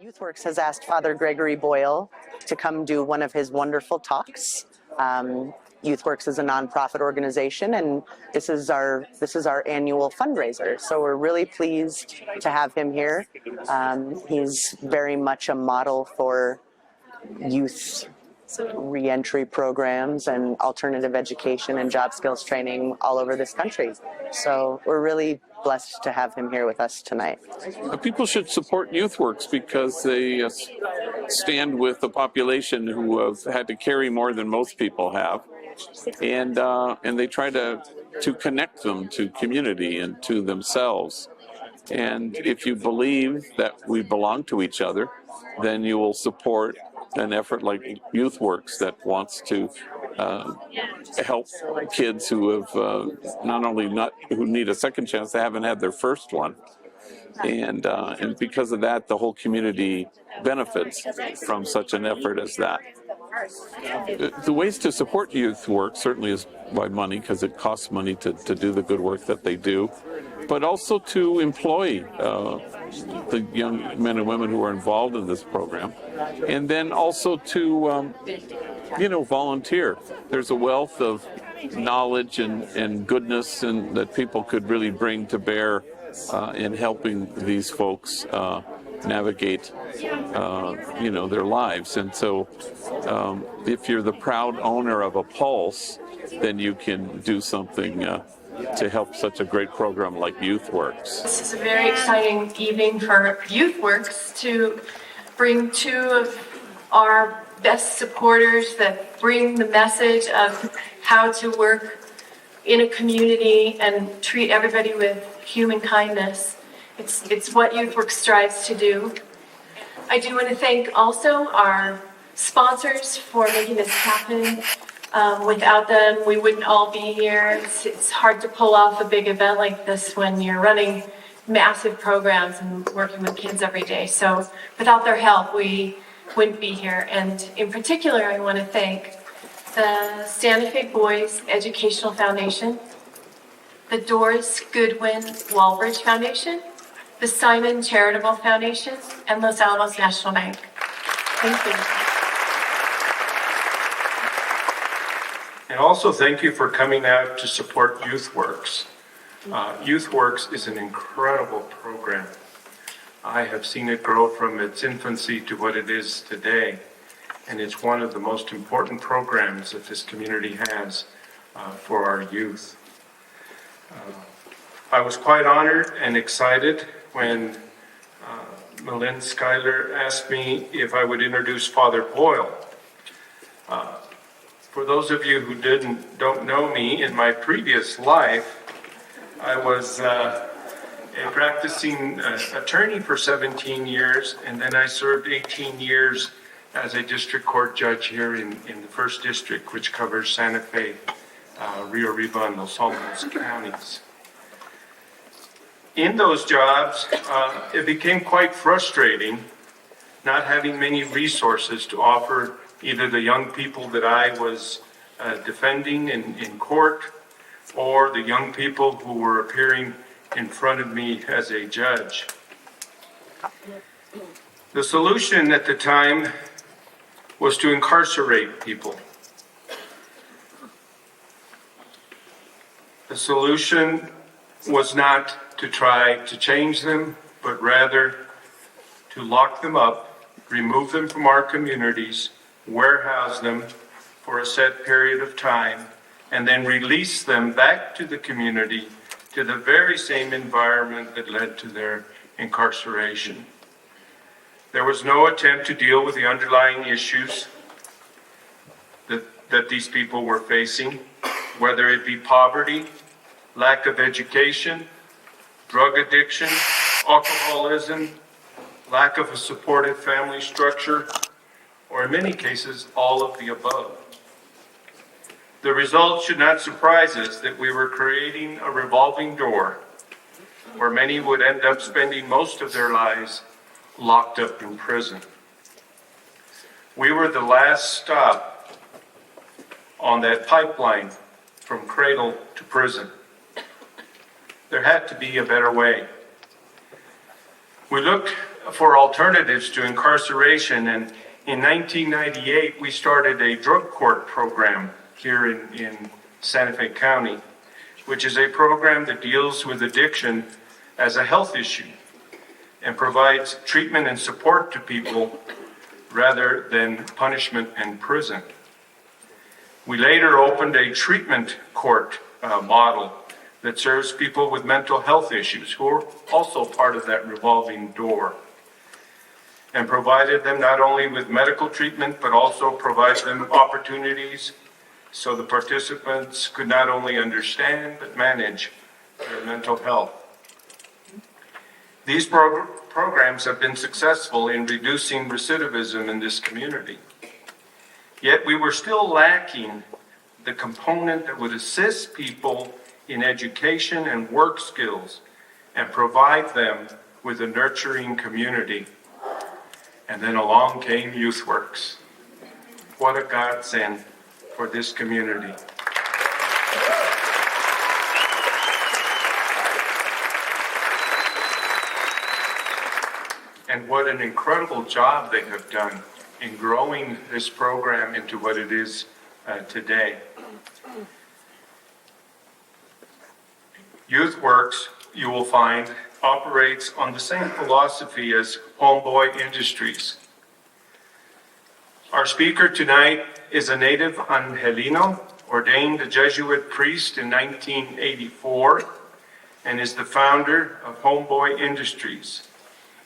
YouthWorks has asked Father Gregory Boyle to come do one of his wonderful talks. YouthWorks is a nonprofit organization, and this is our annual fundraiser. So we're really pleased to have him here. He's very much a model for youth reentry programs and alternative education and job skills training all over this country. So we're really blessed to have him here with us tonight. People should support YouthWorks because they stand with the population who have had to carry more than most people have, and they try to connect them to community and to themselves. And if you believe that we belong to each other, then you will support an effort like YouthWorks that wants to help kids who have who need a second chance, they haven't had their first one. And because of that, the whole community benefits from such an effort as that. The ways to support YouthWorks certainly is by money, because it costs money to do the good work that they do, but also to employ the young men and women who are involved in this program, and then also to volunteer. There's a wealth of knowledge and goodness and that people could really bring to bear in helping these folks navigate their lives. And so if you're the proud owner of a pulse, then you can do something to help such a great program like YouthWorks. This is a very exciting evening for YouthWorks to bring two of our best supporters that bring the message of how to work in a community and treat everybody with human kindness. It's what YouthWorks strives to do. I do want to thank also our sponsors for making this happen. Without them, we wouldn't all be here. It's hard to pull off a big event like this when you're running massive programs and working with kids every day. So without their help, we wouldn't be here. And in particular, I want to thank the Santa Fe Boys Educational Foundation, the Doris Goodwin Walbridge Foundation, the Simon Charitable Foundation, and Los Alamos National Bank. Thank you. And also thank you for coming out to support YouthWorks. YouthWorks is an incredible program. I have seen it grow from its infancy to what it is today, and it's one of the most important programs that this community has for our youth. I was quite honored and excited when Malin Schuyler asked me if I would introduce Father Doyle. For those of you who don't know me, in my previous life, I was a practicing attorney for 17 years, and then I served 18 years as a district court judge here in the first district, which covers Santa Fe, Rio Arriba, and Los Alamos counties. In those jobs, it became quite frustrating not having many resources to offer either the young people that I was defending in court or the young people who were appearing in front of me as a judge. The solution at the time was to incarcerate people. The solution was not to try to change them, but rather to lock them up, remove them from our communities, warehouse them for a set period of time, and then release them back to the community, to the very same environment that led to their incarceration. There was no attempt to deal with the underlying issues that these people were facing, whether it be poverty, lack of education, drug addiction, alcoholism, lack of a supportive family structure, or in many cases, all of the above. The result should not surprise us that we were creating a revolving door where many would end up spending most of their lives locked up in prison. We were the last stop on that pipeline from cradle to prison. There had to be a better way. We looked for alternatives to incarceration, and in 1998, we started a drug court program here in Santa Fe County, which is a program that deals with addiction as a health issue and provides treatment and support to people rather than punishment and prison. We later opened a treatment court model that serves people with mental health issues who are also part of that revolving door, and provided them not only with medical treatment, but also provide them opportunities so the participants could not only understand, but manage their mental health. These programs have been successful in reducing recidivism in this community. Yet we were still lacking the component that would assist people in education and work skills and provide them with a nurturing community. And then along came YouthWorks. What a godsend for this community. And what an incredible job they have done in growing this program into what it is today. YouthWorks, you will find, operates on the same philosophy as Homeboy Industries. Our speaker tonight is a native Angelino, ordained a Jesuit priest in 1984, and is the founder of Homeboy Industries.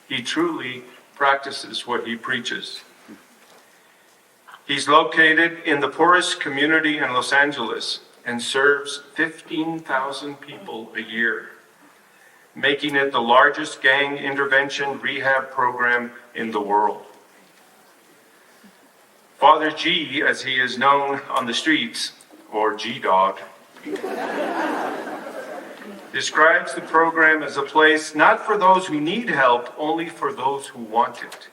He truly practices what he preaches. He's located in the poorest community in Los Angeles and serves 15,000 people a year, making it the largest gang intervention rehab program in the world. Father G, as he is known on the streets, or G-Dog, describes the program as a place not for those who need help, only for those who want it.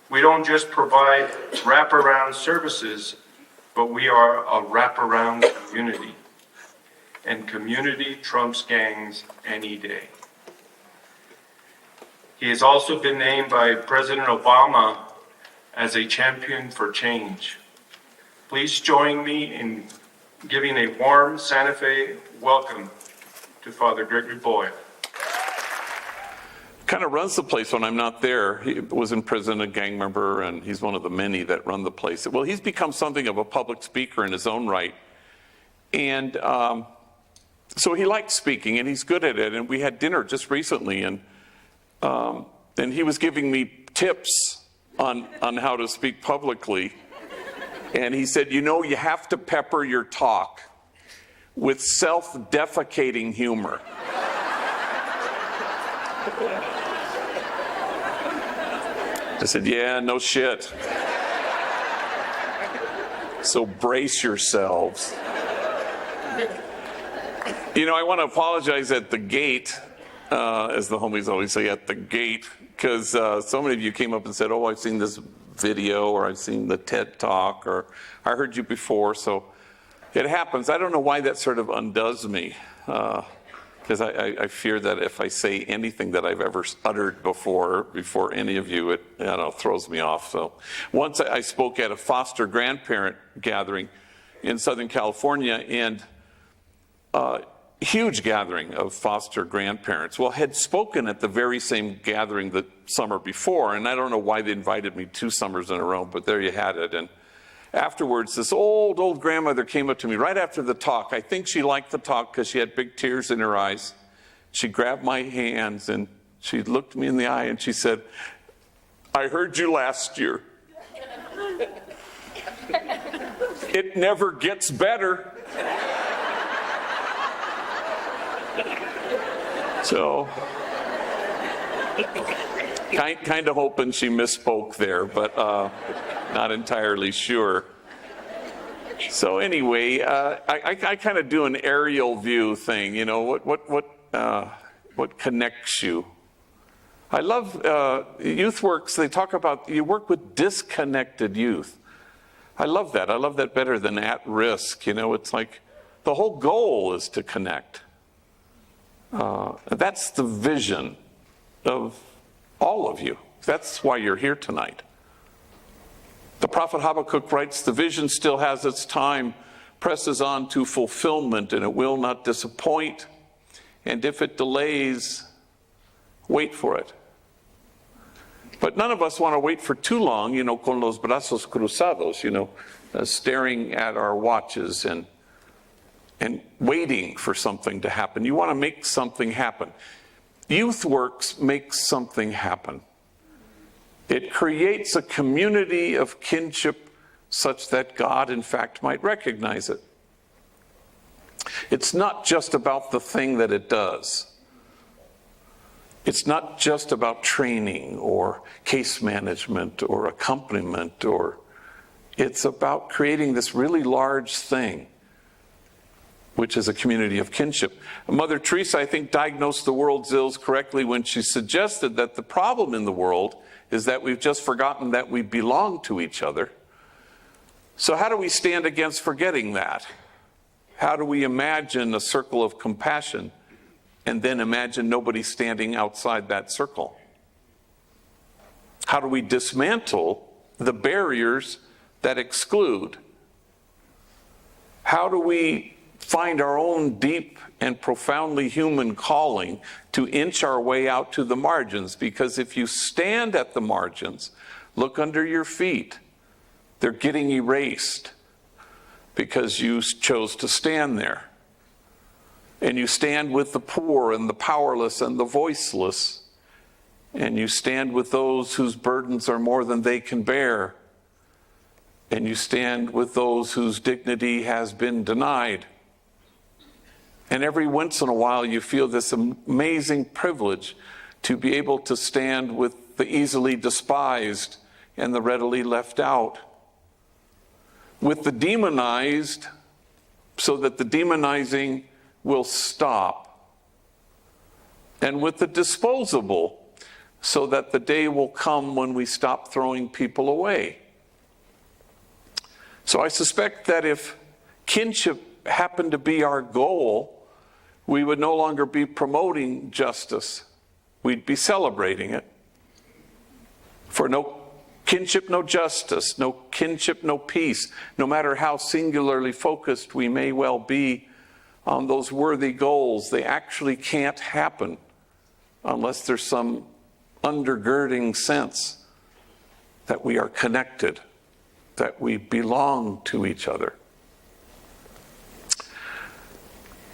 We don't just provide wraparound services, but we are a wraparound community. And community trumps gangs any day. He has also been named by President Obama as a champion for change. Please join me in giving a warm Santa Fe welcome to Father Gregory Boyle. Kind of runs the place when I'm not there. He was in prison, a gang member, and he's one of the many that run the place. Well, he's become something of a public speaker in his own right. And so he likes speaking, and he's good at it. And we had dinner just recently, and he was giving me tips on how to speak publicly. And he said, you know, you have to pepper your talk with self-defecating humor. I said, yeah, no shit. So brace yourselves. You know, I want to apologize at the gate, as the homies always say, at the gate, because so many of you came up and said, oh, I've seen this video, or I've seen the TED Talk, or I heard you before. So it happens. I don't know why that sort of undoes me. Because I fear that if I say anything that I've ever uttered before any of you, it throws me off. So once I spoke at a foster grandparent gathering in Southern California, and huge gathering of foster grandparents. Well, had spoken at the very same gathering the summer before, and I don't know why they invited me 2 summers in a row, but there you had it. And afterwards, this old grandmother came up to me right after the talk. I think she liked the talk because she had big tears in her eyes. She grabbed my hands and she looked me in the eye and she said, I heard you last year. It never gets better. So, kind of hoping she misspoke there, but not entirely sure. So anyway, I kind of do an aerial view thing. You know, what connects you? I love YouthWorks. They talk about you work with disconnected youth. I love that. I love that better than at risk. You know, it's like the whole goal is to connect. That's the vision of all of you. That's why you're here tonight. The prophet Habakkuk writes, the vision still has its time, presses on to fulfillment, and it will not disappoint. And if it delays, wait for it. But none of us want to wait for too long, con los brazos cruzados, staring at our watches and waiting for something to happen. You want to make something happen. YouthWorks makes something happen. It creates a community of kinship such that God, in fact, might recognize it. It's not just about the thing that it does. It's not just about training or case management or accompaniment, it's about creating this really large thing, which is a community of kinship. Mother Teresa, I think, diagnosed the world's ills correctly when she suggested that the problem in the world is that we've just forgotten that we belong to each other. So how do we stand against forgetting that? How do we imagine a circle of compassion and then imagine nobody standing outside that circle? How do we dismantle the barriers that exclude? How do we find our own deep and profoundly human calling to inch our way out to the margins? Because if you stand at the margins, look under your feet. They're getting erased because you chose to stand there. And you stand with the poor and the powerless and the voiceless. And you stand with those whose burdens are more than they can bear. And you stand with those whose dignity has been denied. And every once in a while you feel this amazing privilege to be able to stand with the easily despised and the readily left out. With the demonized, so that the demonizing will stop. And with the disposable, so that the day will come when we stop throwing people away. So I suspect that if kinship happened to be our goal, we would no longer be promoting justice. We'd be celebrating it. For no kinship, no justice. No kinship, no peace. No matter how singularly focused we may well be on those worthy goals, they actually can't happen unless there's some undergirding sense that we are connected, that we belong to each other.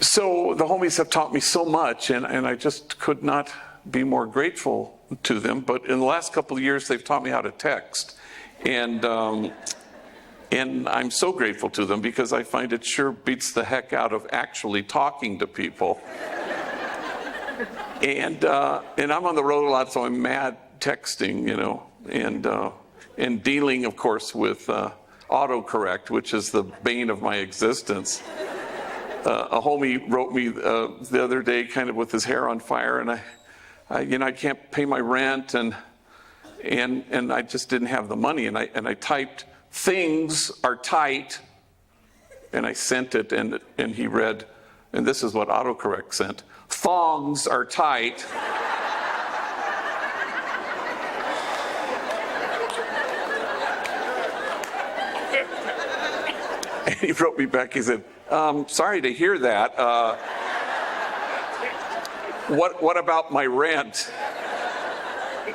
So the homies have taught me so much, and I just could not be more grateful to them. But in the last couple of years, they've taught me how to text. And I'm so grateful to them because I find it sure beats the heck out of actually talking to people. And I'm on the road a lot, so I'm mad texting, and dealing, of course, with autocorrect, which is the bane of my existence. A homie wrote me the other day, kind of with his hair on fire, and I can't pay my rent, and I just didn't have the money, and I typed, "Things are tight," and I sent it, and he read, and this is what autocorrect sent: "Thongs are tight." And he wrote me back, he said, "Sorry to hear that. What about my rent?"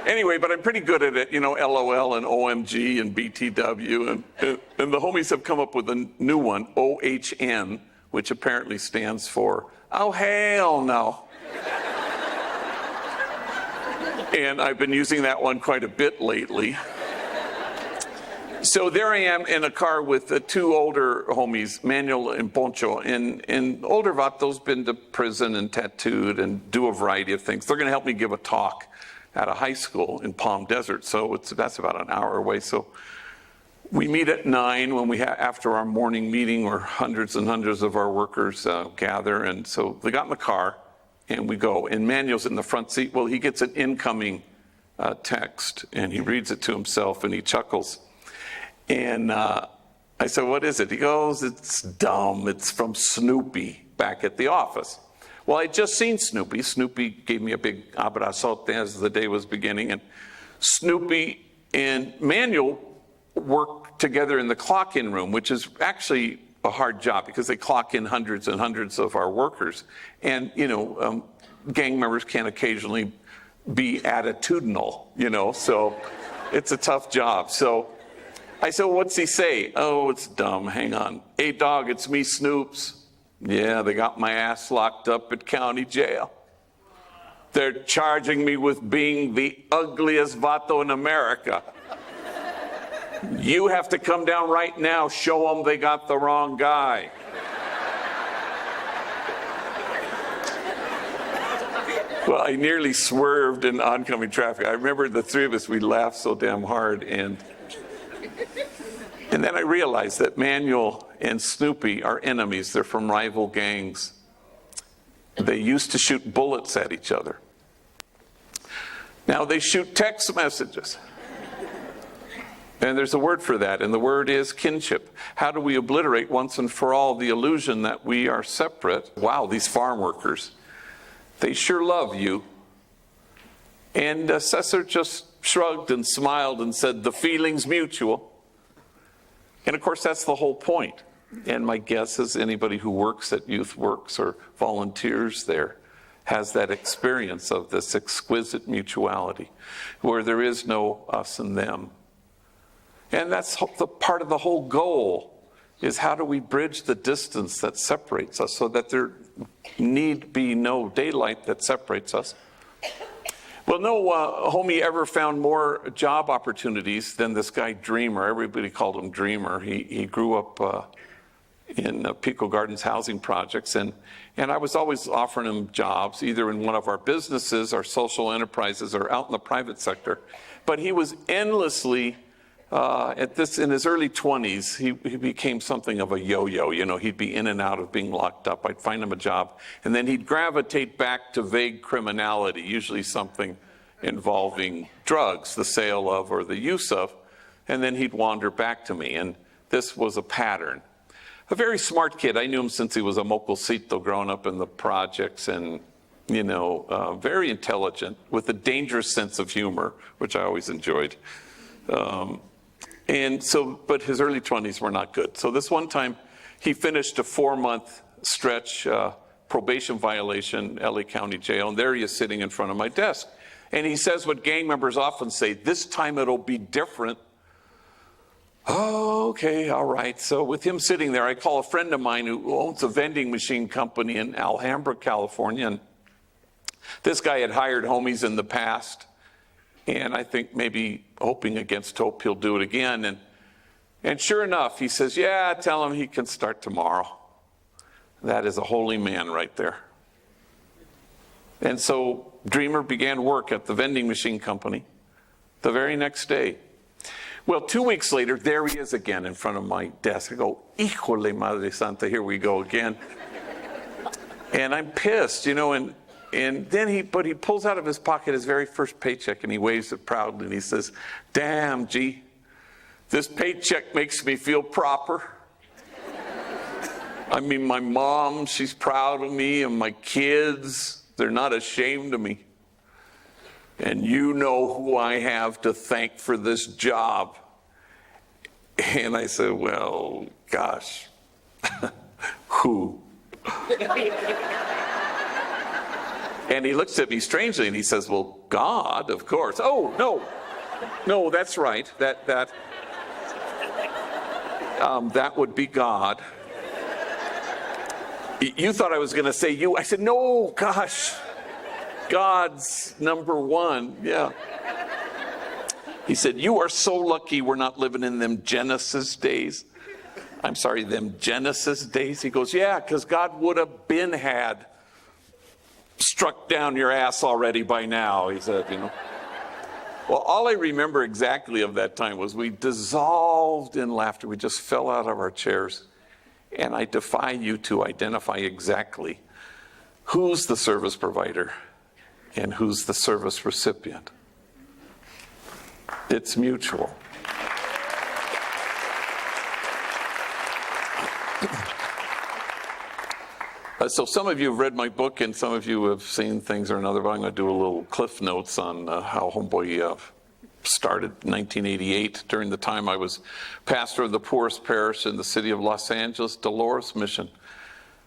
Anyway, but I'm pretty good at it, LOL and OMG and BTW. And the homies have come up with a new one, OHN, which apparently stands for, "Oh, hell no." And I've been using that one quite a bit lately. So there I am in a car with two older homies, Manuel and Poncho. And older Vato's been to prison and tattooed and do a variety of things. They're going to help me give a talk at a high school in Palm Desert. So that's about an hour away. So we meet at 9 when after our morning meeting where hundreds and hundreds of our workers gather. And so they got in the car and we go. And Manuel's in the front seat. Well, he gets an incoming text and he reads it to himself and he chuckles. And I said, "What is it?" He goes, "It's dumb. It's from Snoopy back at the office." Well, I'd just seen Snoopy. Snoopy gave me a big abrazote as the day was beginning. And Snoopy and Manuel worked together in the clock-in room, which is actually a hard job because they clock in hundreds and hundreds of our workers. And, gang members can occasionally be attitudinal, so it's a tough job. So I said, well, what's he say? Oh, it's dumb. Hang on. Hey, dog, it's me, Snoops. Yeah, they got my ass locked up at county jail. They're charging me with being the ugliest vato in America. You have to come down right now, show them they got the wrong guy. Well, I nearly swerved in oncoming traffic. I remember the three of us, we laughed so damn hard. And then I realized that Manuel and Snoopy are enemies. They're from rival gangs. They used to shoot bullets at each other. Now they shoot text messages. And there's a word for that, and the word is kinship. How do we obliterate once and for all the illusion that we are separate? Wow, these farm workers, they sure love you. And Cesar just shrugged and smiled and said, the feeling's mutual. And of course, that's the whole point. And my guess is anybody who works at YouthWorks or volunteers there has that experience of this exquisite mutuality where there is no us and them. And that's the part of the whole goal, is how do we bridge the distance that separates us so that there need be no daylight that separates us. Well, no homie ever found more job opportunities than this guy Dreamer. Everybody called him Dreamer. He grew up in Pico Gardens housing projects, and I was always offering him jobs, either in one of our businesses, our social enterprises, or out in the private sector. But he was endlessly in his early 20s, he became something of a yo-yo. He'd be in and out of being locked up. I'd find him a job, and then he'd gravitate back to vague criminality, usually something involving drugs, the sale of or the use of, and then he'd wander back to me, and this was a pattern. A very smart kid. I knew him since he was a mocosito growing up in the projects, and very intelligent with a dangerous sense of humor, which I always enjoyed. But his early 20s were not good. So this one time, he finished a 4-month stretch probation violation, LA County Jail, and there he is sitting in front of my desk. And he says what gang members often say, this time it'll be different. Oh, okay, all right. So with him sitting there, I call a friend of mine who owns a vending machine company in Alhambra, California. And this guy had hired homies in the past. And I think maybe hoping against hope he'll do it again. And sure enough, he says, yeah, tell him he can start tomorrow. That is a holy man right there. And so Dreamer began work at the vending machine company the very next day. Well, 2 weeks later, there he is again in front of my desk. I go, híjole, Madre Santa, here we go again. And I'm pissed, and then he pulls out of his pocket his very first paycheck, and he waves it proudly, and he says, damn, G, this paycheck makes me feel proper. I mean, my mom, she's proud of me, and my kids, they're not ashamed of me. And you know who I have to thank for this job. And I said, well, gosh, who? And he looks at me strangely and he says, well, God, of course. Oh, no, that's right. That would be God. You thought I was going to say you. I said, no, gosh, God's number one. Yeah. He said, you are so lucky we're not living in them Genesis days. I'm sorry, them Genesis days. He goes, yeah, because God would have had struck down your ass already by now, he said, Well, all I remember exactly of that time was we dissolved in laughter. We just fell out of our chairs. And I defy you to identify exactly who's the service provider and who's the service recipient. It's mutual. So some of you have read my book and some of you have seen things or another, but I'm going to do a little cliff notes on how Homeboy started in 1988 during the time I was pastor of the poorest parish in the city of Los Angeles, Dolores Mission.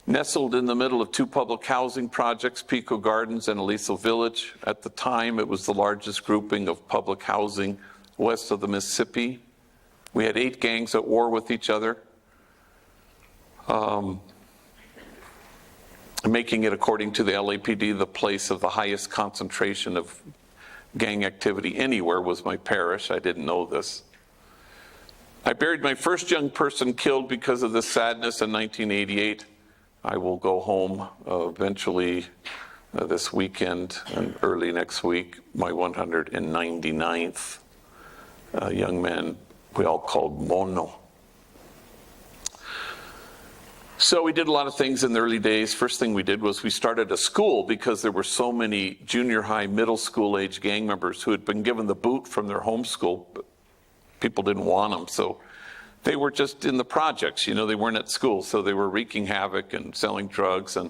Nestled in the middle of two public housing projects, Pico Gardens and Aliso Village. At the time, it was the largest grouping of public housing west of the Mississippi. We had 8 gangs at war with each other. Making it, according to the LAPD, the place of the highest concentration of gang activity anywhere was my parish. I didn't know this. I buried my first young person killed because of this sadness in 1988. I will go home eventually this weekend and early next week, my 199th young man we all called Mono. So we did a lot of things in the early days. First thing we did was we started a school because there were so many junior high, middle school age gang members who had been given the boot from their home school. But people didn't want them, so they were just in the projects. You know, they weren't at school, so they were wreaking havoc and selling drugs and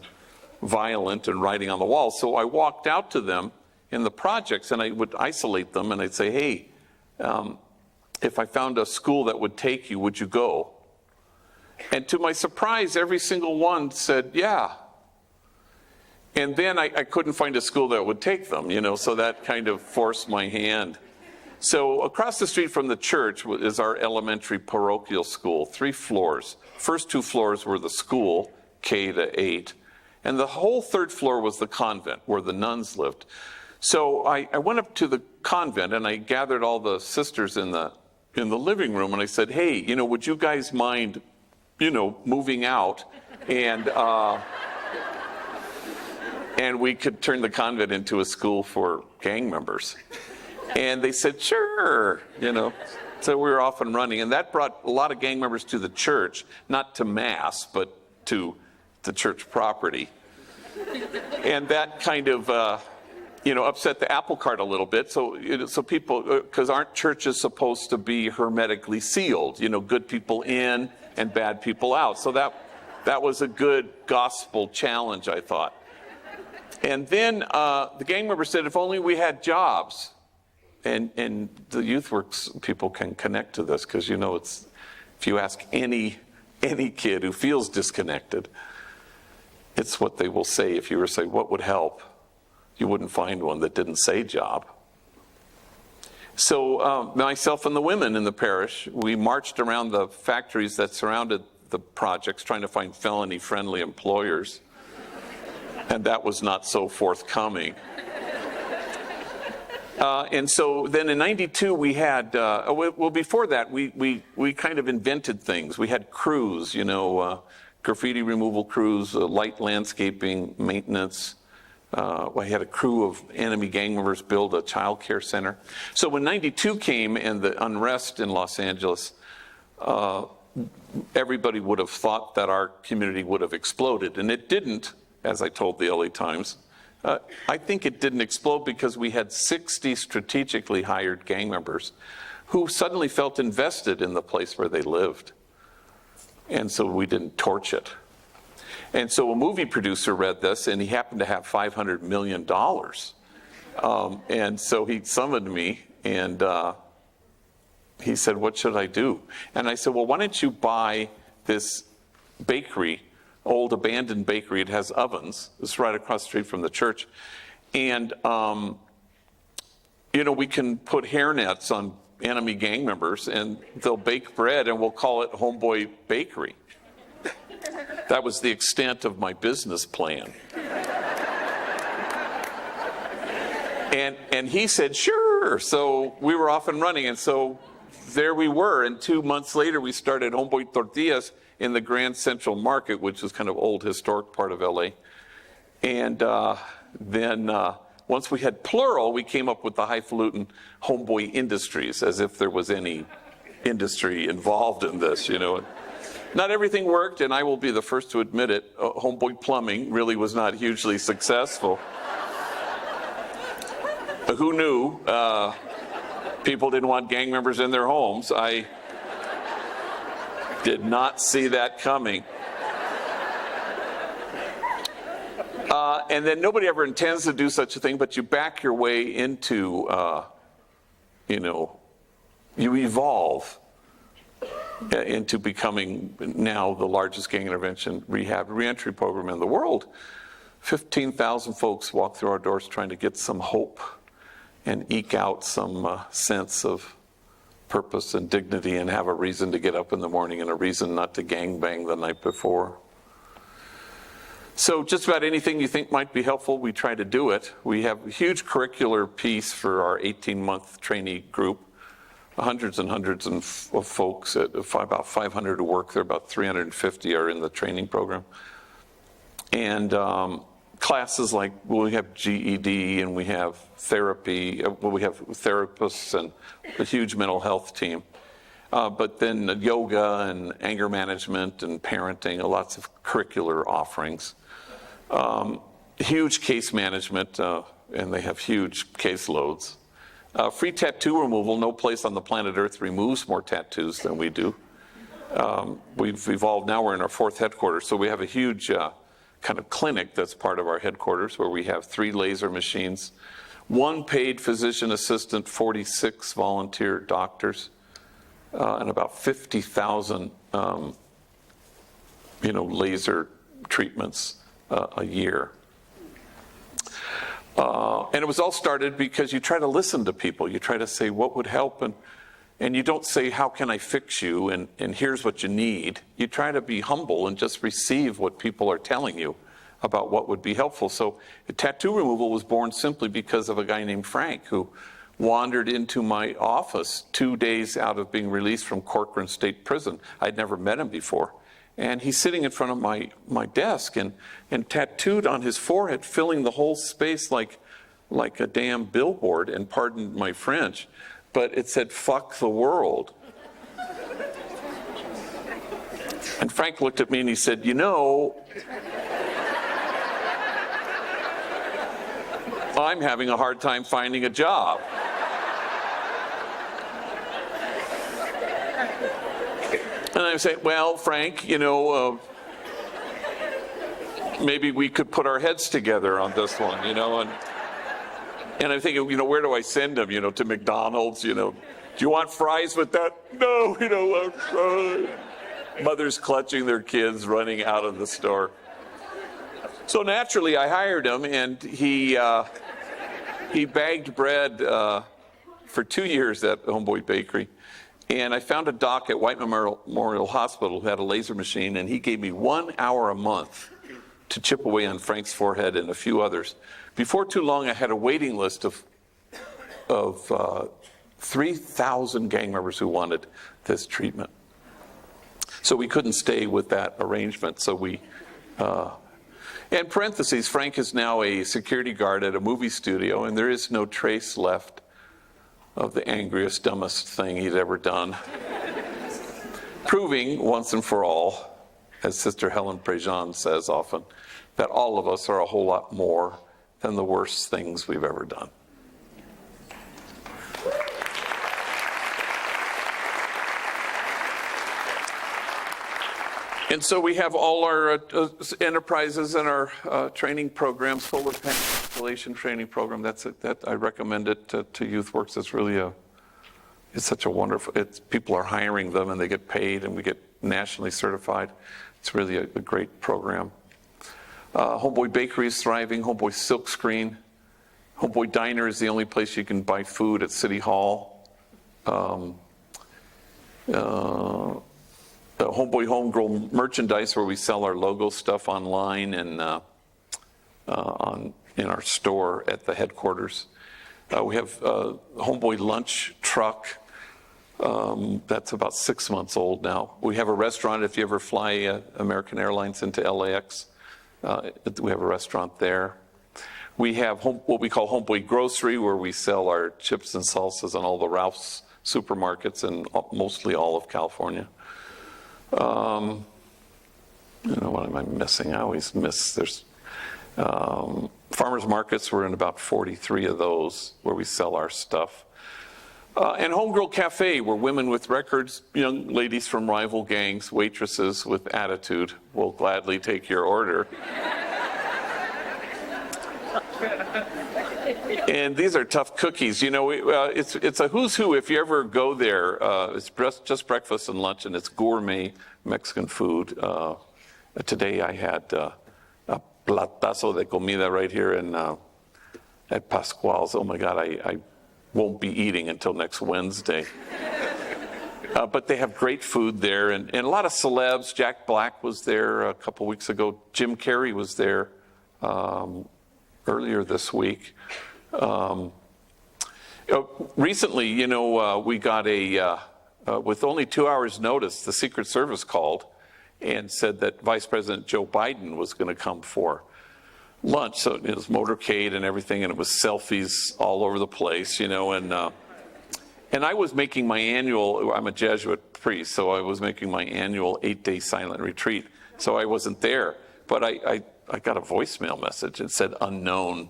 violent and writing on the walls. So I walked out to them in the projects and I would isolate them and I'd say, hey, if I found a school that would take you, would you go? And to my surprise, every single one said, yeah. And then I couldn't find a school that would take them, you know, so that kind of forced my hand. So across the street from the church is our elementary parochial school, 3 floors. First 2 floors were the school, K to 8. And the whole 3rd floor was the convent where the nuns lived. So I went up to the convent and I gathered all the sisters in the living room and I said, hey, you know, would you guys mind, you know, moving out and we could turn the convent into a school for gang members. And they said, sure, you know. So we were off and running. And that brought a lot of gang members to the church, not to mass, but to the church property. And that kind of, you know, upset the apple cart a little bit. So, you know, so people, because aren't churches supposed to be hermetically sealed? You know, good people in and bad people out. So that was a good gospel challenge, I thought. And then the gang member said, if only we had jobs. And the YouthWorks people can connect to this because, you know, it's, if you ask any kid who feels disconnected, it's what they will say. If you were to say, what would help? You wouldn't find one that didn't say job. So myself and the women in the parish, we marched around the factories that surrounded the projects trying to find felony-friendly employers. And that was not so forthcoming. And so then in 92 we had, well before that we kind of invented things. We had crews, you know, graffiti removal crews, light landscaping, maintenance. We had a crew of enemy gang members build a child care center. So when 92 came and the unrest in Los Angeles, everybody would have thought that our community would have exploded. And it didn't, as I told the LA Times. I think it didn't explode because we had 60 strategically hired gang members who suddenly felt invested in the place where they lived. And so we didn't torch it. And so a movie producer read this and he happened to have $500 million. And so he summoned me and he said, what should I do? And I said, well, why don't you buy this bakery, old abandoned bakery. It has ovens. It's right across the street from the church. And, you know, we can put hairnets on enemy gang members and they'll bake bread and we'll call it Homeboy Bakery. That was the extent of my business plan. And he said, sure. So we were off and running. And so there we were. And 2 months later, we started Homeboy Tortillas in the Grand Central Market, which was kind of old historic part of LA. And then once we had plural, we came up with the highfalutin Homeboy Industries, as if there was any industry involved in this, you know. Not everything worked, and I will be the first to admit it. Homeboy Plumbing really was not hugely successful. But who knew? People didn't want gang members in their homes. I did not see that coming. And then nobody ever intends to do such a thing, but you back your way into, you evolve into becoming now the largest gang intervention rehab reentry program in the world. 15,000 folks walk through our doors trying to get some hope and eke out some sense of purpose and dignity and have a reason to get up in the morning and a reason not to gangbang the night before. So just about anything you think might be helpful, we try to do it. We have a huge curricular piece for our 18-month trainee group. Hundreds and hundreds of folks, about 500 who work there, about 350 are in the training program. And classes like, we have GED and we have therapy, we have therapists and a huge mental health team. But then yoga and anger management and parenting, lots of curricular offerings. Huge case management, and they have huge caseloads. Free tattoo removal. No place on the planet Earth removes more tattoos than we do. We've evolved, now we're in our 4th headquarters, so we have a huge kind of clinic that's part of our headquarters where we have 3 laser machines, 1 paid physician assistant, 46 volunteer doctors, and about 50,000 laser treatments a year. And it was all started because you try to listen to people. You try to say what would help, and you don't say, how can I fix you, and here's what you need. You try to be humble and just receive what people are telling you about what would be helpful. So tattoo removal was born simply because of a guy named Frank who wandered into my office 2 days out of being released from Corcoran State Prison. I'd never met him before. And he's sitting in front of my desk and tattooed on his forehead, filling the whole space like a damn billboard, and pardon my French, but it said, "Fuck the world." And Frank looked at me and he said, I'm having a hard time finding a job. And I say, well, Frank, maybe we could put our heads together on this one, and I'm thinking, where do I send him, to McDonald's, do you want fries with that? No, mothers clutching their kids running out of the store. So naturally I hired him, and he bagged bread for 2 years at Homeboy Bakery. And I found a doc at White Memorial Hospital who had a laser machine, and he gave me 1 hour a month to chip away on Frank's forehead and a few others. Before too long, I had a waiting list of 3,000 gang members who wanted this treatment. So we couldn't stay with that arrangement. So we, in parentheses, Frank is now a security guard at a movie studio, and there is no trace left of the angriest, dumbest thing he'd ever done. Proving once and for all, as Sister Helen Prejean says often, that all of us are a whole lot more than the worst things we've ever done. And so we have all our enterprises and our training programs, solar panel installation training program. That I recommend it to YouthWorks. It's really it's such a wonderful. People are hiring them and they get paid, and we get nationally certified. It's really a great program. Homeboy Bakery is thriving. Homeboy Silkscreen. Homeboy Diner is the only place you can buy food at City Hall. Homeboy Homegrown Merchandise, where we sell our logo stuff online and in our store at the headquarters. We have Homeboy Lunch Truck. That's about 6 months old now. We have a restaurant. If you ever fly American Airlines into LAX, we have a restaurant there. We have what we call Homeboy Grocery, where we sell our chips and salsas in all the Ralph's supermarkets in mostly all of California. What am I missing? I always miss. There's farmers markets. We're in about 43 of those where we sell our stuff. And Homegirl Cafe, where women with records, young ladies from rival gangs, waitresses with attitude will gladly take your order. And these are tough cookies. You know, it's a who's who. If you ever go there, it's just breakfast and lunch, and it's gourmet Mexican food. Today I had a platazo de comida right here at Pascual's. Oh my God, I won't be eating until next Wednesday. But they have great food there, and a lot of celebs. Jack Black was there a couple weeks ago. Jim Carrey was there earlier this week. Recently, you know, we got with only 2 hours notice, the Secret Service called and said that Vice President Joe Biden was going to come for lunch. So it was motorcade and everything, and it was selfies all over the place, you know, and I was making my annual, I'm a Jesuit priest, so I was making my annual 8-day silent retreat. So I wasn't there, but I got a voicemail message. It said unknown.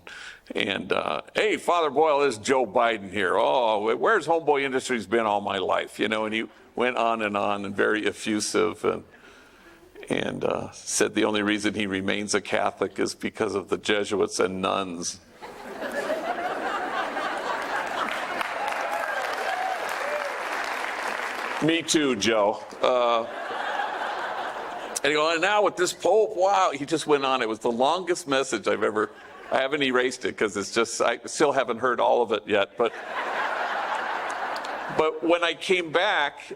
And, hey, Father Boyle, this is Joe Biden here. Oh, where's Homeboy Industries been all my life? You know, and he went on and very effusive and said the only reason he remains a Catholic is because of the Jesuits and nuns. Me too, Joe. And he goes, and now with this Pope, wow, he just went on. It was the longest message I haven't erased it because it's just, I still haven't heard all of it yet. But when I came back,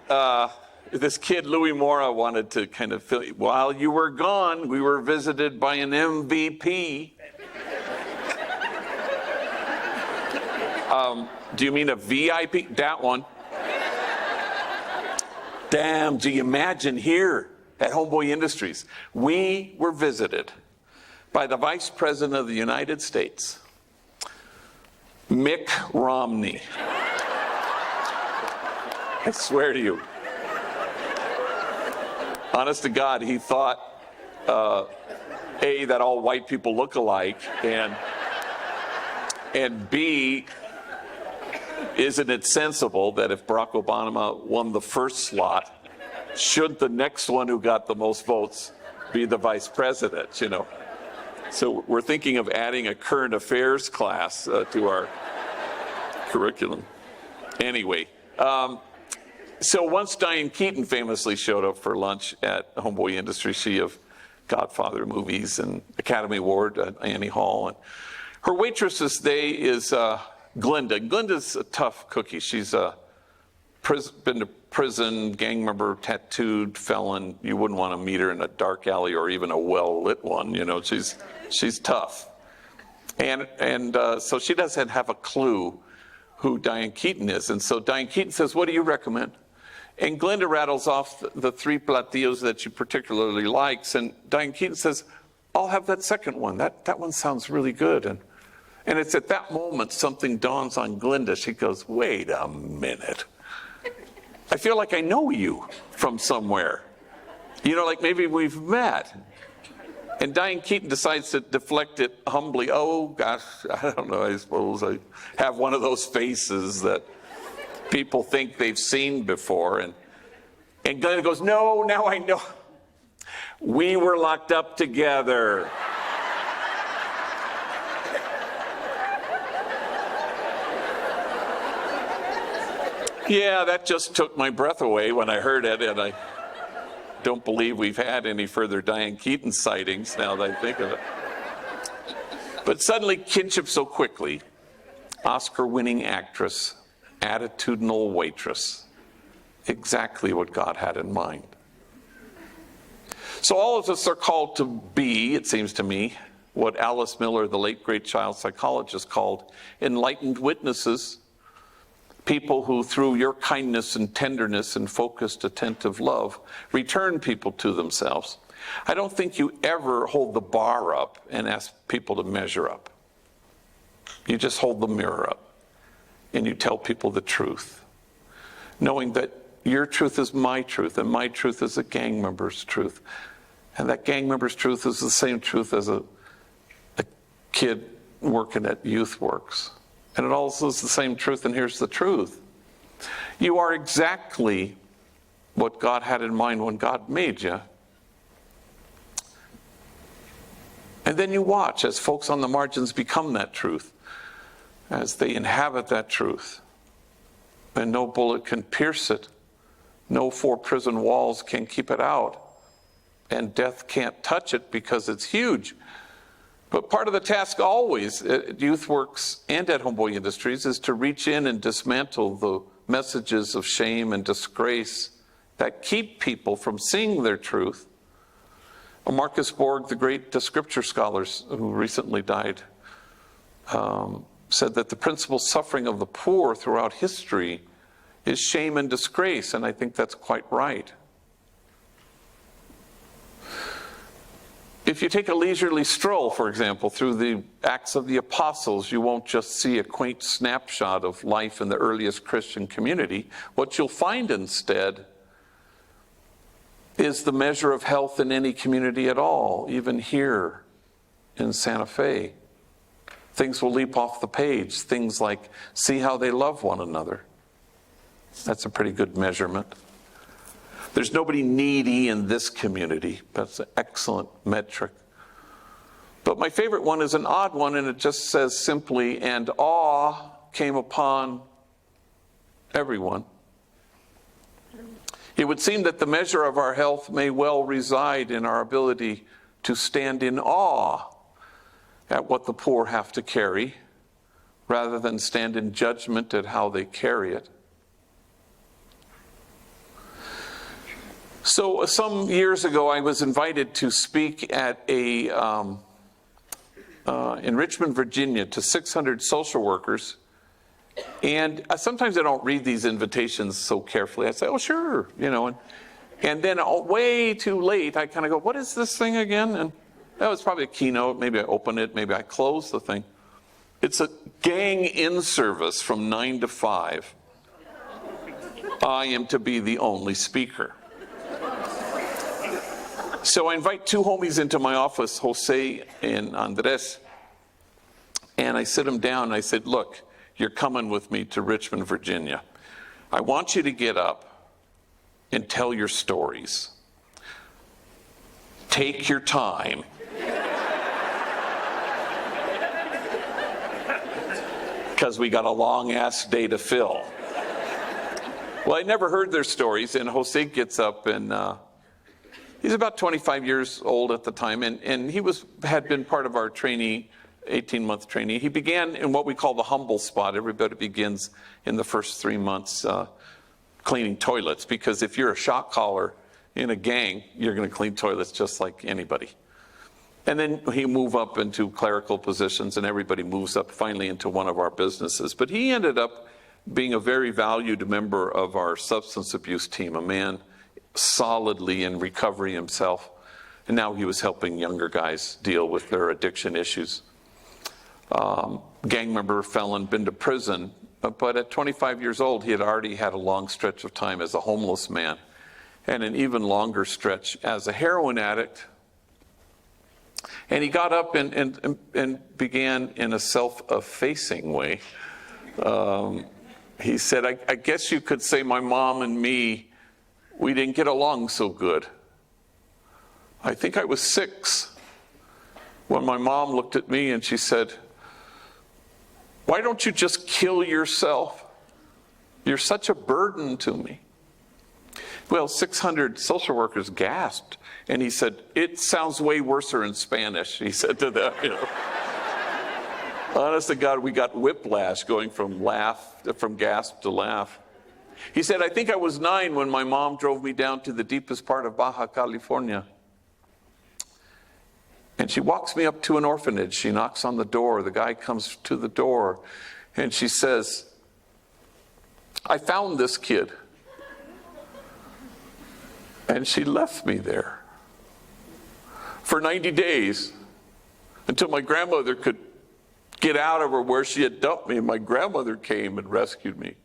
this kid, Louis Mora, wanted to kind of feel, while you were gone, we were visited by an MVP. Do you mean a VIP? That one. Damn, do you imagine here at Homeboy Industries, we were visited by the Vice President of the United States, Mitt Romney. I swear to you. Honest to God, he thought, A, that all white people look alike, and B, isn't it sensible that if Barack Obama won the first slot, should the next one who got the most votes be the vice president, you know? So we're thinking of adding a current affairs class to our curriculum. Anyway, so once Diane Keaton famously showed up for lunch at Homeboy Industries, she of Godfather movies and Academy Award at Annie Hall. And her waitress this day is Glinda. Glinda's a tough cookie. She's been to prison, gang member, tattooed felon. You wouldn't want to meet her in a dark alley or even a well-lit one. You know, she's tough. And so she doesn't have a clue who Diane Keaton is. And so Diane Keaton says, what do you recommend? And Glinda rattles off the 3 platillos that she particularly likes. And Diane Keaton says, I'll have that second one. That one sounds really good. And it's at that moment something dawns on Glinda. She goes, wait a minute. I feel like I know you from somewhere. You know, like maybe we've met. And Diane Keaton decides to deflect it humbly. Oh, gosh, I don't know, I suppose I have one of those faces that people think they've seen before. And Glinda goes, no, now I know. We were locked up together. Yeah, that just took my breath away when I heard it, and I don't believe we've had any further Diane Keaton sightings now that I think of it. But suddenly, kinship so quickly, Oscar-winning actress, attitudinal waitress, exactly what God had in mind. So all of us are called to be, it seems to me, what Alice Miller, the late great child psychologist, called enlightened witnesses. People who, through your kindness and tenderness and focused, attentive love, return people to themselves. I don't think you ever hold the bar up and ask people to measure up. You just hold the mirror up and you tell people the truth, knowing that your truth is my truth and my truth is a gang member's truth. And that gang member's truth is the same truth as a kid working at YouthWorks. And it also is the same truth, and here's the truth. You are exactly what God had in mind when God made you. And then you watch as folks on the margins become that truth, as they inhabit that truth. And no bullet can pierce it. No 4 prison walls can keep it out. And death can't touch it because it's huge. But part of the task always at YouthWorks and at Homeboy Industries is to reach in and dismantle the messages of shame and disgrace that keep people from seeing their truth. Marcus Borg, the great scripture scholars who recently died, said that the principal suffering of the poor throughout history is shame and disgrace, and I think that's quite right. If you take a leisurely stroll, for example, through the Acts of the Apostles, you won't just see a quaint snapshot of life in the earliest Christian community. What you'll find instead is the measure of health in any community at all, even here in Santa Fe. Things will leap off the page, things like, see how they love one another. That's a pretty good measurement. There's nobody needy in this community. That's an excellent metric. But my favorite one is an odd one, and it just says simply, and awe came upon everyone. It would seem that the measure of our health may well reside in our ability to stand in awe at what the poor have to carry, rather than stand in judgment at how they carry it. So some years ago, I was invited to speak at in Richmond, Virginia, to 600 social workers. And sometimes I don't read these invitations so carefully. I say, oh, sure, and then way too late, I kind of go, what is this thing again? And that was probably a keynote. Maybe I open it, maybe I close the thing. It's a gang in-service from 9 to 5. I am to be the only speaker. So I invite 2 homies into my office, Jose and Andres, and I sit them down and I said, look, you're coming with me to Richmond, Virginia. I want you to get up and tell your stories. Take your time. Because we got a long-ass day to fill. Well, I never heard their stories, and Jose gets up, and he's about 25 years old at the time, and he had been part of our trainee, 18-month trainee. He began in what we call the humble spot. Everybody begins in the first 3 months cleaning toilets, because if you're a shot caller in a gang, you're going to clean toilets just like anybody. And then he moved up into clerical positions, and everybody moves up finally into one of our businesses. But he ended up being a very valued member of our substance abuse team, a man solidly in recovery himself. And now he was helping younger guys deal with their addiction issues. Gang member, felon, been to prison, but at 25 years old, he had already had a long stretch of time as a homeless man, and an even longer stretch as a heroin addict. And he got up and began in a self-effacing way. He said, I guess you could say my mom and me, we didn't get along so good. I think I was 6 when my mom looked at me and she said, why don't you just kill yourself? You're such a burden to me. Well, 600 social workers gasped. And he said, it sounds way worser in Spanish, he said to them. Honest to God, we got whiplash going from gasp to laugh. He said, I think I was 9 when my mom drove me down to the deepest part of Baja California. And she walks me up to an orphanage. She knocks on the door. The guy comes to the door, and she says, I found this kid. And she left me there for 90 days until my grandmother could get out of her where she had dumped me. My grandmother came and rescued me.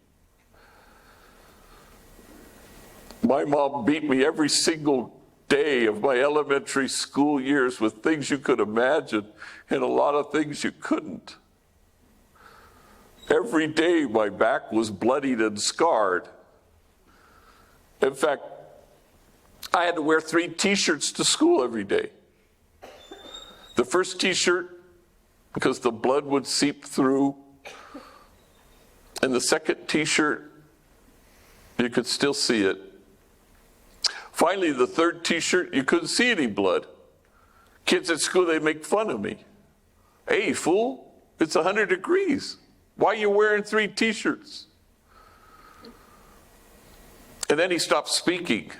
My mom beat me every single day of my elementary school years with things you could imagine and a lot of things you couldn't. Every day my back was bloodied and scarred. In fact, I had to wear 3 t-shirts to school every day. The first t-shirt, because the blood would seep through. And the second t-shirt, you could still see it. Finally, the third t-shirt, you couldn't see any blood. Kids at school, they make fun of me. Hey, fool, it's 100 degrees. Why are you wearing 3 t-shirts? And then he stopped speaking,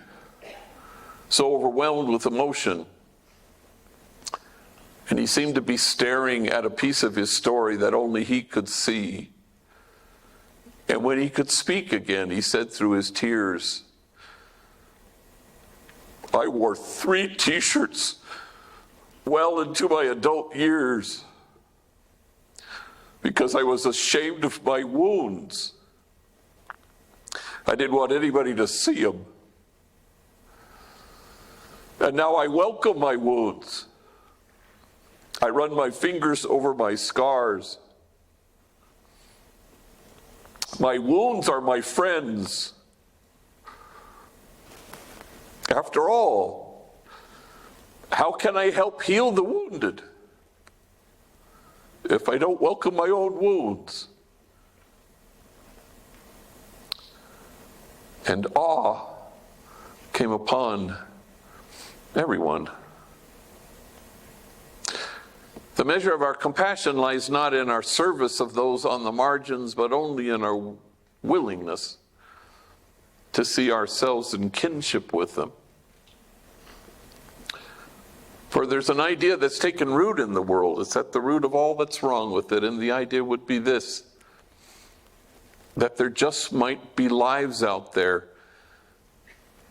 so overwhelmed with emotion. And he seemed to be staring at a piece of his story that only he could see. And when he could speak again, he said through his tears, I wore 3 t-shirts well into my adult years because I was ashamed of my wounds. I didn't want anybody to see them. And now I welcome my wounds. I run my fingers over my scars. My wounds are my friends. After all, how can I help heal the wounded if I don't welcome my own wounds? And awe came upon everyone. The measure of our compassion lies not in our service of those on the margins, but only in our willingness to see ourselves in kinship with them. For there's an idea that's taken root in the world. It's at the root of all that's wrong with it. And the idea would be this, that there just might be lives out there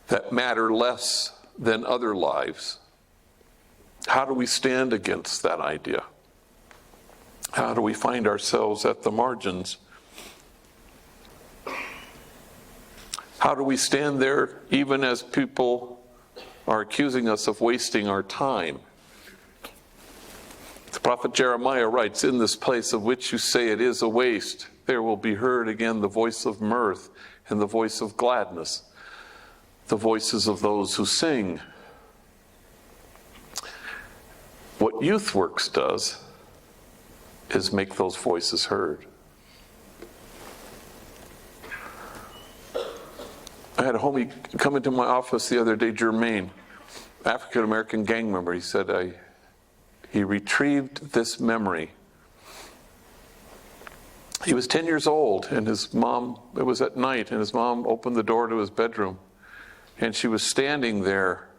that matter less than other lives. How do we stand against that idea? How do we find ourselves at the margins? How do we stand there even as people are accusing us of wasting our time? The prophet Jeremiah writes, in this place of which you say it is a waste, there will be heard again the voice of mirth and the voice of gladness, the voices of those who sing. What YouthWorks does is make those voices heard. I had a homie come into my office the other day, Jermaine, African-American gang member. He said he retrieved this memory. He was 10 years old, and his mom, it was at night, and his mom opened the door to his bedroom, and she was standing there.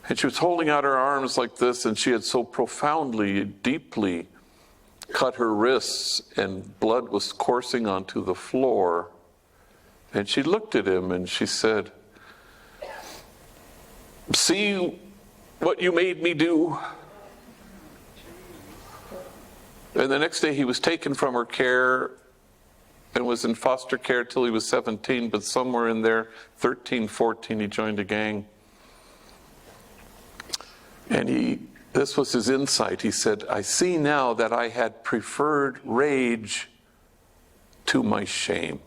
And she was holding out her arms like this, and she had so profoundly, deeply cut her wrists, and blood was coursing onto the floor. And she looked at him and she said, see what you made me do? And the next day he was taken from her care and was in foster care till he was 17, but somewhere in there, 13, 14, he joined a gang. And this was his insight. He said, I see now that I had preferred rage to my shame.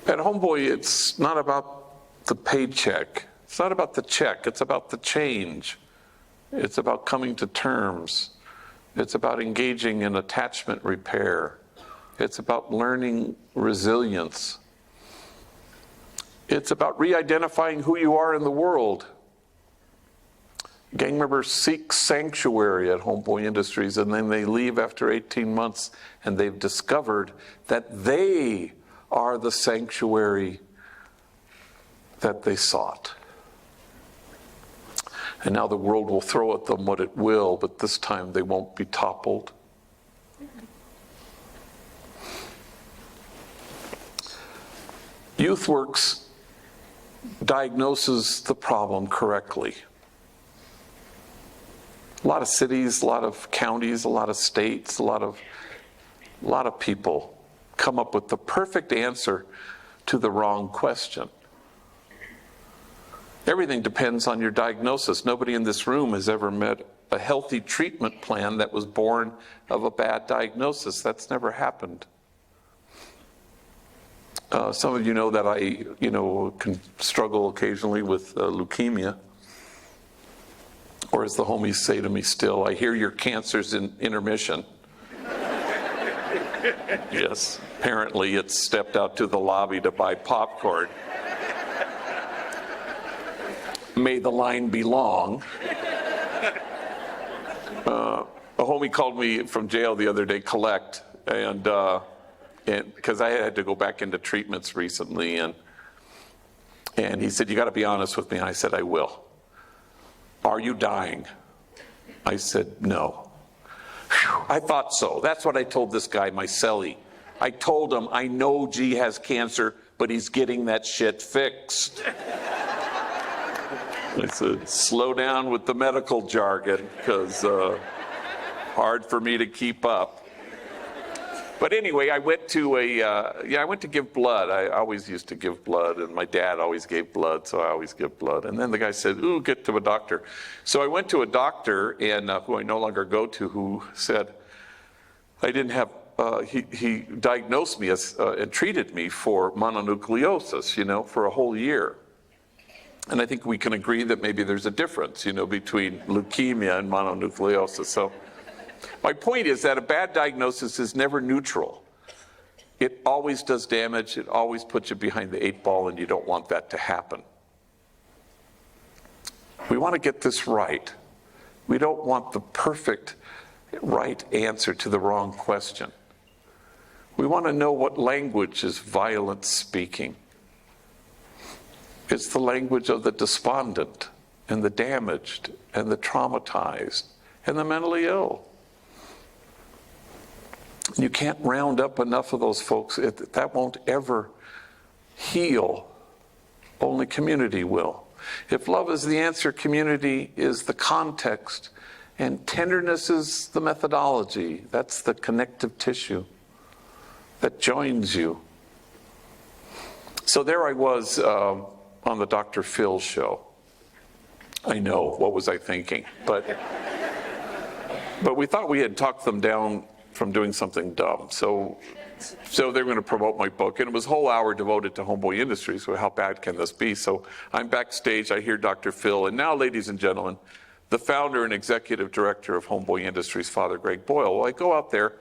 At Homeboy, it's not about the paycheck. It's not about the check. It's about the change. It's about coming to terms. It's about engaging in attachment repair. It's about learning resilience. It's about re-identifying who you are in the world. Gang members seek sanctuary at Homeboy Industries, and then they leave after 18 months, and they've discovered that they are the sanctuary that they sought. And now the world will throw at them what it will, but this time they won't be toppled. YouthWorks diagnoses the problem correctly. A lot of cities, a lot of counties, a lot of states, a lot of people come up with the perfect answer to the wrong question. Everything depends on your diagnosis. Nobody in this room has ever met a healthy treatment plan that was born of a bad diagnosis. That's never happened. Some of you know that I, can struggle occasionally with leukemia. Or as the homies say to me still, I hear your cancer's in intermission. Yes, apparently it's stepped out to the lobby to buy popcorn. May the line be long. A homie called me from jail the other day, collect, and because I had to go back into treatments recently, and he said, you got to be honest with me. I said, I will. Are you dying? I said, no. Whew, I thought so. That's what I told this guy, my cellie. I told him, I know G has cancer, but he's getting that shit fixed. I said, slow down with the medical jargon, because hard for me to keep up. But anyway, I went to I went to give blood. I always used to give blood, and my dad always gave blood, so I always give blood. And then the guy said, ooh, get to a doctor. So I went to a doctor, and who I no longer go to, who said I didn't have, he diagnosed me as, and treated me for mononucleosis, for a whole year. And I think we can agree that maybe there's a difference, between leukemia and mononucleosis. So my point is that a bad diagnosis is never neutral. It always does damage. It always puts you behind the 8 ball, and you don't want that to happen. We want to get this right. We don't want the perfect right answer to the wrong question. We want to know what language is violence speaking. It's the language of the despondent and the damaged and the traumatized and the mentally ill. You can't round up enough of those folks. That won't ever heal. Only community will. If love is the answer, community is the context, and tenderness is the methodology. That's the connective tissue that joins you. So there I was on the Dr. Phil show. I know, what was I thinking? But we thought we had talked them down from doing something dumb. So they're going to promote my book, and it was a whole hour devoted to Homeboy Industries. So how bad can this be? So I'm backstage, I hear Dr. Phil, and now, ladies and gentlemen, the founder and executive director of Homeboy Industries, Father Greg Doyle. Well, I go out there,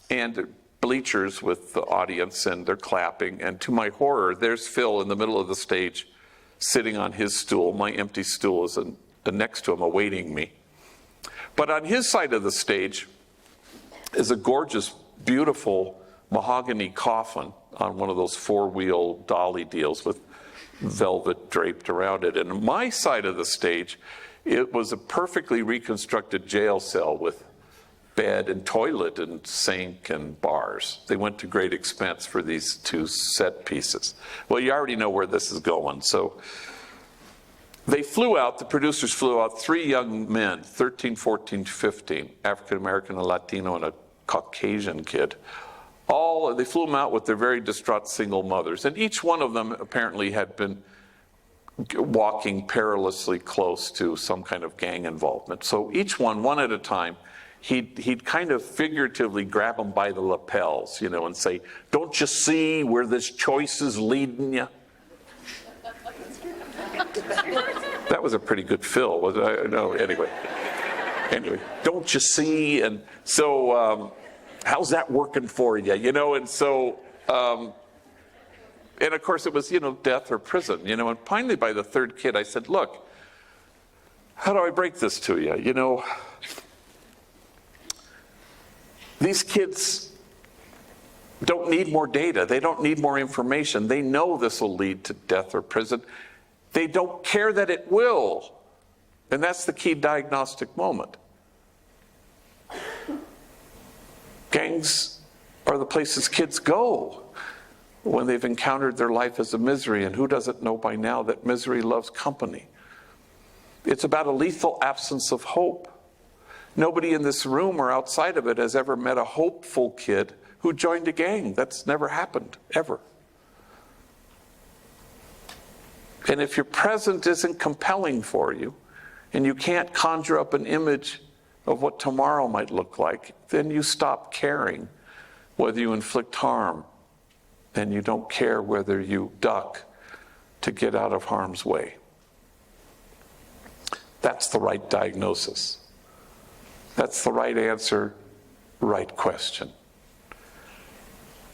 and bleachers with the audience, and they're clapping, and to my horror, there's Phil in the middle of the stage, sitting on his stool. My empty stool is next to him, awaiting me. But on his side of the stage is a gorgeous, beautiful mahogany coffin on one of those 4-wheel dolly deals with velvet draped around it. And on my side of the stage, it was a perfectly reconstructed jail cell with bed and toilet and sink and bars. They went to great expense for these 2 set pieces. Well, you already know where this is going. So they flew out, the producers flew out 3 young men, 13, 14, 15, African-American, a Latino, and a Caucasian kid. They flew them out with their very distraught single mothers. And each one of them apparently had been walking perilously close to some kind of gang involvement. So each one at a time, he'd kind of figuratively grab them by the lapels, and say, don't you see where this choice is leading you? That was a pretty good fill, was it? No, anyway, don't you see? And so, how's that working for you? And so, and of course it was, death or prison, and finally by the 3rd kid, I said, look, how do I break this to you? These kids don't need more data. They don't need more information. They know this will lead to death or prison. They don't care that it will. And that's the key diagnostic moment. Gangs are the places kids go when they've encountered their life as a misery. And who doesn't know by now that misery loves company? It's about a lethal absence of hope. Nobody in this room or outside of it has ever met a hopeful kid who joined a gang. That's never happened, ever. And if your present isn't compelling for you, and you can't conjure up an image of what tomorrow might look like, then you stop caring whether you inflict harm and you don't care whether you duck to get out of harm's way. That's the right diagnosis. That's the right answer, right question.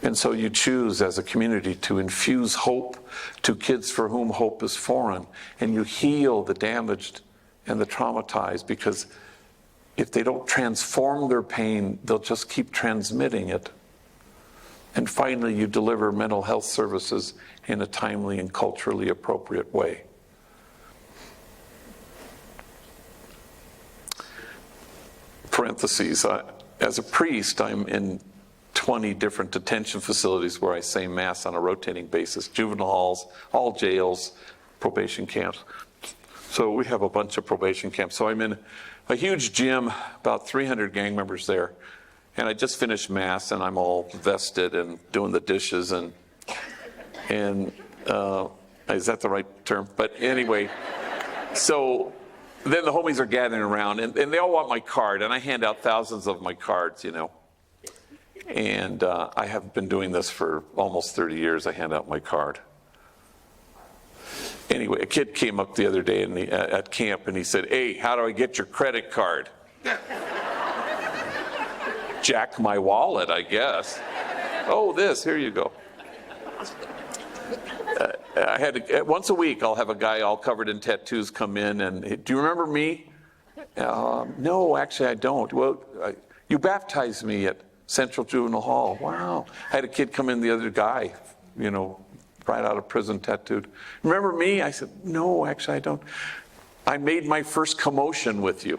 And so you choose as a community to infuse hope to kids for whom hope is foreign, and you heal the damaged and the traumatized, because if they don't transform their pain, they'll just keep transmitting it. And finally, you deliver mental health services in a timely and culturally appropriate way. Parentheses, as a priest, I'm in 20 different detention facilities where I say Mass on a rotating basis, juvenile halls, all jails, probation camps. So we have a bunch of probation camps. So I'm in a huge gym, about 300 gang members there. And I just finished Mass, and I'm all vested and doing the dishes and is that the right term? But anyway, so then the homies are gathering around, and they all want my card, and I hand out thousands of my cards, you know. And I have been doing this for almost 30 years. I hand out my card. Anyway, a kid came up the other day at camp, and he said, "Hey, how do I get your credit card?" Jack my wallet, I guess. Oh, here you go. Once a week, I'll have a guy all covered in tattoos come in, and, "Do you remember me?" "No, actually I don't." "Well, you baptized me at Central Juvenile Hall." "Wow." I had a kid come in, the other guy, you know, right out of prison, tattooed. "Remember me?" I said, "No, actually I don't." "I made my first commotion with you."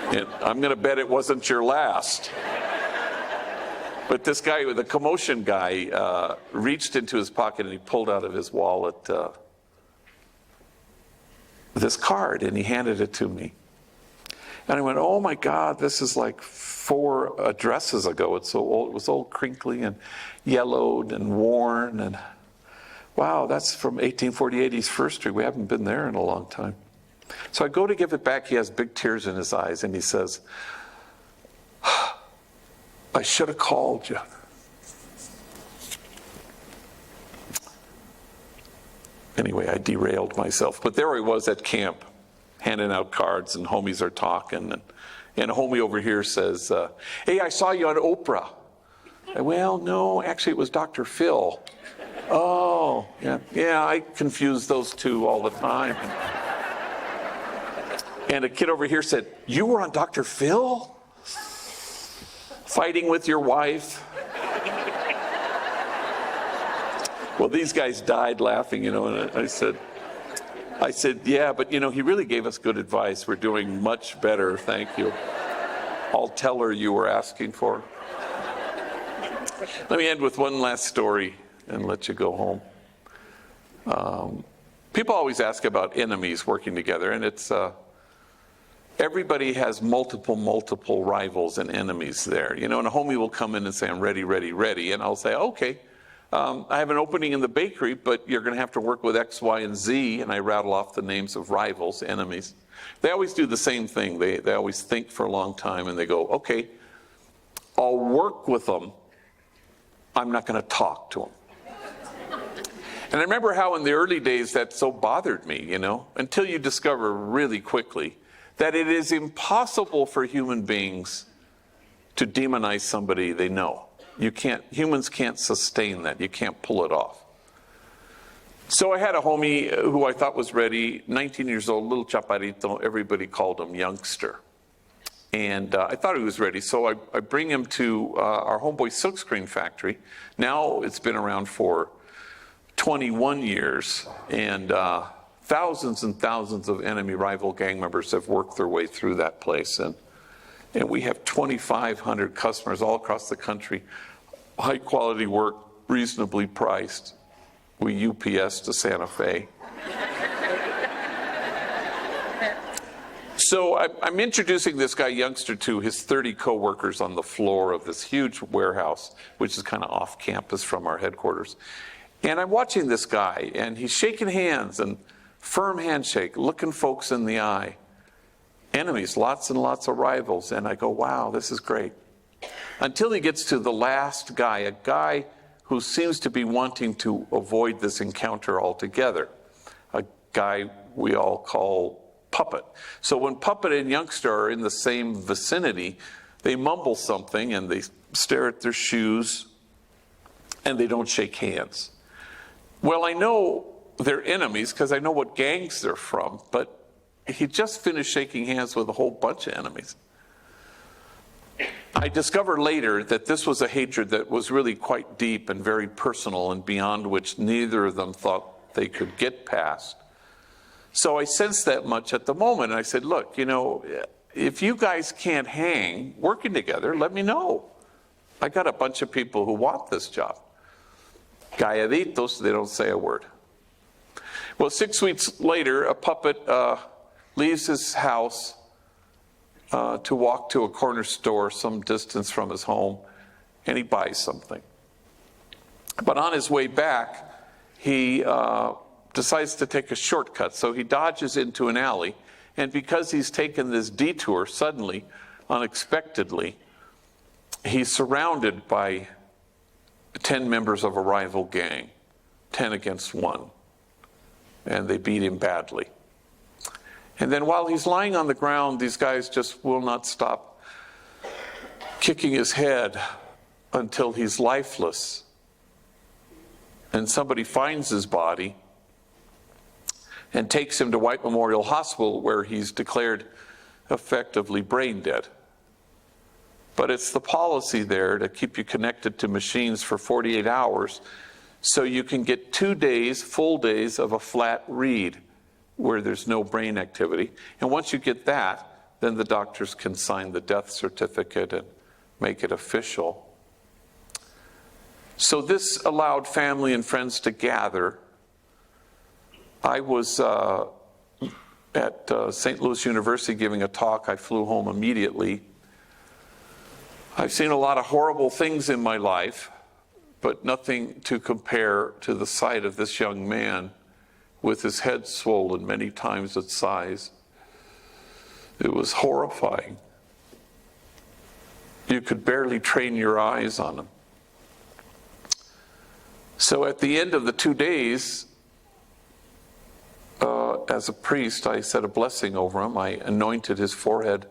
And I'm going to bet it wasn't your last. But this guy, the commotion guy, reached into his pocket and he pulled out of his wallet this card, and he handed it to me. And I went, "Oh my God, this is like 4 addresses ago. It's so old. It was old, crinkly and yellowed and worn. And wow, that's from 1848 East First Street. We haven't been there in a long time." So I go to give it back. He has big tears in his eyes, and he says, "I should have called you." Anyway, I derailed myself. But there he was at camp, handing out cards, and homies are talking. And a homie over here says, "Hey, I saw you on Oprah." "Well, no, actually it was Dr. Phil." "Oh, yeah, I confuse those two all the time." And a kid over here said, "You were on Dr. Phil? Fighting with your wife?" Well, these guys died laughing, you know, and I said, "Yeah, but you know, he really gave us good advice. We're doing much better, thank you. I'll tell her you were asking for." Let me end with one last story and let you go home. People always ask about enemies working together, and it's everybody has multiple rivals and enemies there. You know, and a homie will come in and say, "I'm ready, ready, ready." And I'll say, "Okay, I have an opening in the bakery, but you're going to have to work with X, Y, and Z." And I rattle off the names of rivals, enemies. They always do the same thing. They always think for a long time, and they go, "Okay, I'll work with them. I'm not going to talk to them." And I remember how in the early days that so bothered me, you know, until you discover really quickly that it is impossible for human beings to demonize somebody they know. Humans can't sustain that. You can't pull it off. So I had a homie who I thought was ready, 19 years old, little chaparrito. Everybody called him youngster. And I thought he was ready. So I bring him to our homeboy silkscreen factory. Now it's been around for 21 years. And thousands and thousands of enemy rival gang members have worked their way through that place. And we have 2,500 customers all across the country. High quality work, reasonably priced. We UPS to Santa Fe. So I'm introducing this guy, youngster, to his 30 coworkers on the floor of this huge warehouse, which is kind of off campus from our headquarters. And I'm watching this guy, and he's shaking hands, and firm handshake, looking folks in the eye. Enemies, lots and lots of rivals. And I go, wow, this is great. until he gets to the last guy, a guy who seems to be wanting to avoid this encounter altogether, a guy we all call Puppet. So when Puppet and Youngster are in the same vicinity, they mumble something and they stare at their shoes and they don't shake hands. Well, I know they're enemies because I know what gangs they're from, but he just finished shaking hands with a whole bunch of enemies. I discovered later that this was a hatred that was really quite deep and very personal and beyond which neither of them thought they could get past. So I sensed that much at the moment. I said, look, you know, if you guys can't hang working together, let me know. I got a bunch of people who want this job. Calladitos, they don't say a word. Well, 6 weeks later, a Puppet leaves his house to walk to a corner store some distance from his home, and he buys something. But on his way back, he decides to take a shortcut. So he dodges into an alley, and because he's taken this detour suddenly, unexpectedly, he's surrounded by 10 members of a rival gang, 10 against 1, and they beat him badly. And then while he's lying on the ground, these guys just will not stop kicking his head until he's lifeless. And somebody finds his body and takes him to White Memorial Hospital, where he's declared effectively brain dead. But it's the policy there to keep you connected to machines for 48 hours so you can get 2 days, full days of a flat read where there's no brain activity. And once you get that, then the doctors can sign the death certificate and make it official. So this allowed family and friends to gather. I was at St. Louis University giving a talk. I flew home immediately. I've seen a lot of horrible things in my life, but nothing to compare to the sight of this young man with his head swollen many times its size. It was horrifying. You could barely train your eyes on him. So at the end of the 2 days, as a priest, I said a blessing over him. I anointed his forehead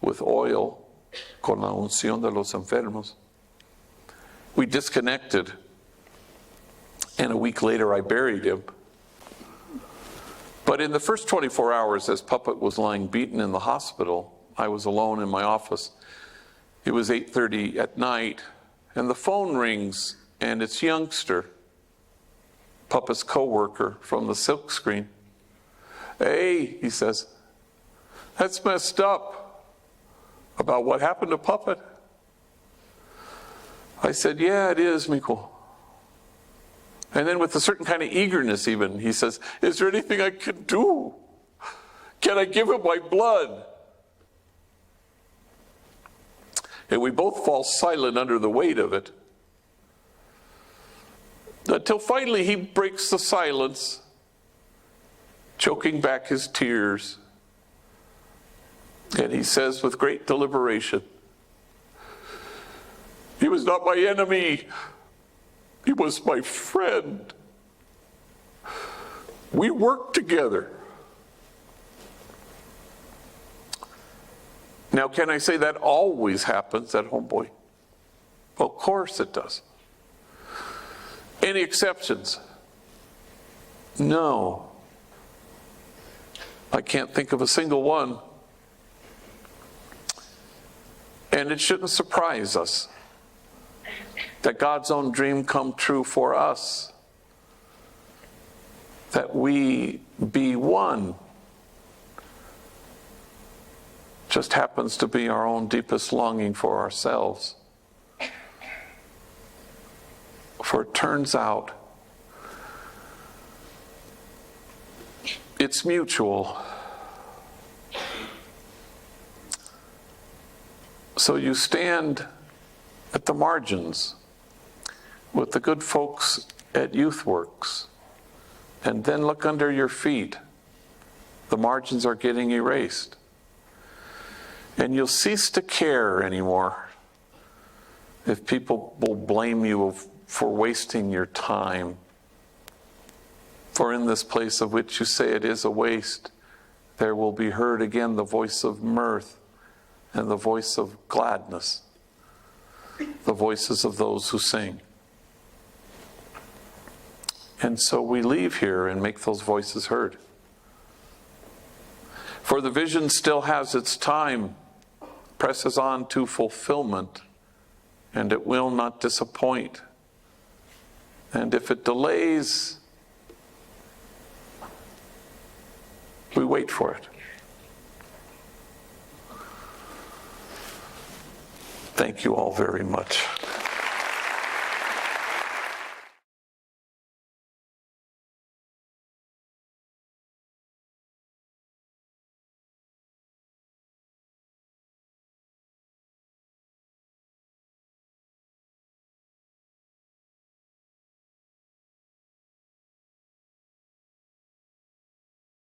with oil, con la unción de los enfermos. We disconnected, and a week later I buried him. But in the first 24 hours, as Puppet was lying beaten in the hospital, I was alone in my office. It was 8:30 at night, and the phone rings, and it's Youngster, Puppet's co-worker from the silk screen. Hey, he says, that's messed up. About what happened to Puppet? I said, yeah, it is, Mico. And then with a certain kind of eagerness even, he says, is there anything I can do? Can I give him my blood? And we both fall silent under the weight of it. Until finally he breaks the silence, choking back his tears. And he says with great deliberation, he was not my enemy. He was my friend. We worked together. Now, can I say that always happens at Homeboy? Of course it does. Any exceptions? No. I can't think of a single one. And it shouldn't surprise us that God's own dream come true for us, that we be one, just happens to be our own deepest longing for ourselves. For it turns out it's mutual. So you stand at the margins with the good folks at YouthWorks, and then look under your feet. The margins are getting erased. And you'll cease to care anymore if people will blame you for wasting your time, for in this place of which you say it is a waste, there will be heard again the voice of mirth and the voice of gladness, the voices of those who sing. And so we leave here and make those voices heard. For the vision still has its time, presses on to fulfillment, and it will not disappoint. And if it delays, we wait for it. Thank you all very much.